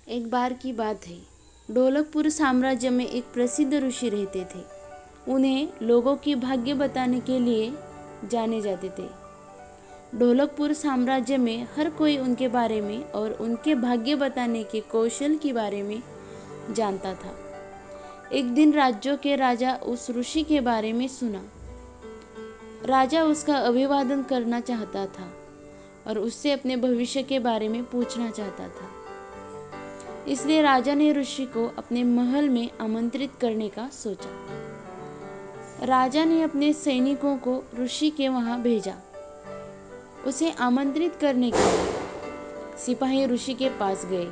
एक बार की बात है। ढोलकपुर साम्राज्य में एक प्रसिद्ध ऋषि रहते थे। उन्हें लोगों की भाग्य बताने के लिए जाने जाते थे। ढोलकपुर साम्राज्य में हर कोई उनके बारे में और उनके भाग्य बताने के कौशल के बारे में जानता था। एक दिन राज्यों के राजा उस ऋषि के बारे में सुना। राजा उसका अभिवादन करना चाहता था और उससे अपने भविष्य के बारे में पूछना चाहता था। इसलिए राजा ने ऋषि को अपने महल में आमंत्रित करने का सोचा। राजा ने अपने सैनिकों को ऋषि के वहां भेजा। उसे आमंत्रित करने के लिए सिपाही ऋषि के पास गए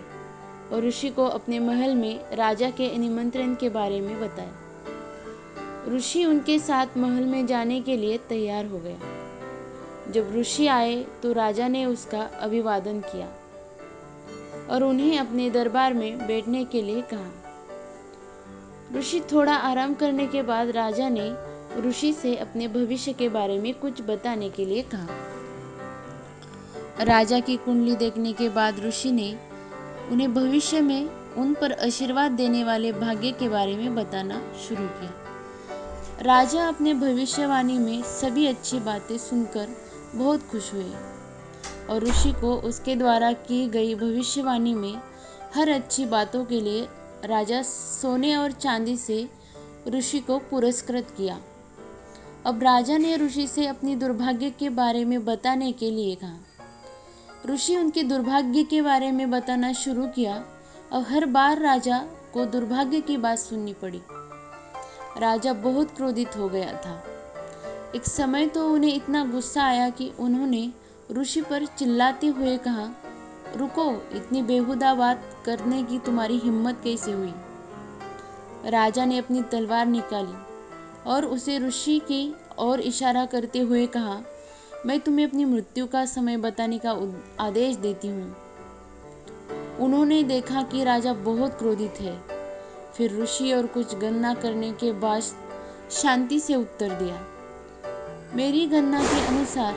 और ऋषि को अपने महल में राजा के निमंत्रण के बारे में बताया। ऋषि उनके साथ महल में जाने के लिए तैयार हो गया। जब ऋषि आए तो राजा ने उसका अभिवादन किया और उन्हें अपने दरबार में बैठने के लिए कहा। ऋषि थोड़ा आराम करने के बाद राजा ने ऋषि से अपने भविष्य के बारे में कुछ बताने के लिए कहा। राजा की कुंडली देखने के बाद ऋषि ने उन्हें भविष्य में उन पर आशीर्वाद देने वाले भाग्य के बारे में बताना शुरू किया। राजा अपने भविष्यवाणी में सभी अच्छी बातें सुनकर बहुत खुश हुए और ऋषि को उसके द्वारा की गई भविष्यवाणी में हर अच्छी बातों के लिए राजा सोने और चांदी से ऋषि को पुरस्कृत किया। अब राजा ने ऋषि से अपनी दुर्भाग्य के बारे में बताने के लिए कहा। ऋषि उनके दुर्भाग्य के बारे में बताना शुरू किया। अब हर बार राजा को दुर्भाग्य की बात सुननी पड़ी। राजा बहुत क्रोधित हो गया था। एक समय तो उन्हें इतना गुस्सा आया कि उन्होंने ऋषि पर चिल्लाते हुए कहा, रुको, इतनी बेहुदा बात करने की तुम्हारी हिम्मत कैसे हुई? राजा ने अपनी तलवार निकाली और उसे ऋषि की ओर इशारा करते हुए कहा, मैं तुम्हें अपनी मृत्यु का समय बताने का आदेश देती हूँ। उन्होंने देखा कि राजा बहुत क्रोधित है। फिर ऋषि और कुछ गणना करने के बाद शांति से उत्तर दिया, मेरी गणना के अनुसार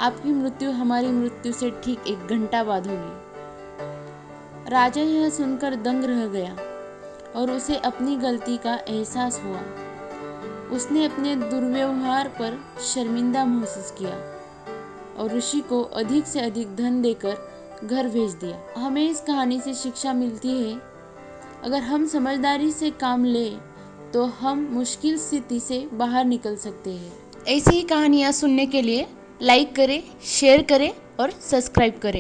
आपकी मृत्यु हमारी मृत्यु से ठीक 1 घंटा बाद होगी। राजा यह सुनकर दंग रह गया और उसे अपनी गलती का एहसास हुआ। उसने अपने दुर्व्यवहार पर शर्मिंदा महसूस किया और ऋषि को अधिक से अधिक धन देकर घर भेज दिया। हमें इस कहानी से शिक्षा मिलती है, अगर हम समझदारी से काम लें तो हम मुश्किल स्थिति से बाहर निकल सकते हैं। ऐसी ही कहानियाँ सुनने के लिए लाइक करें, शेयर करें और सब्सक्राइब करें।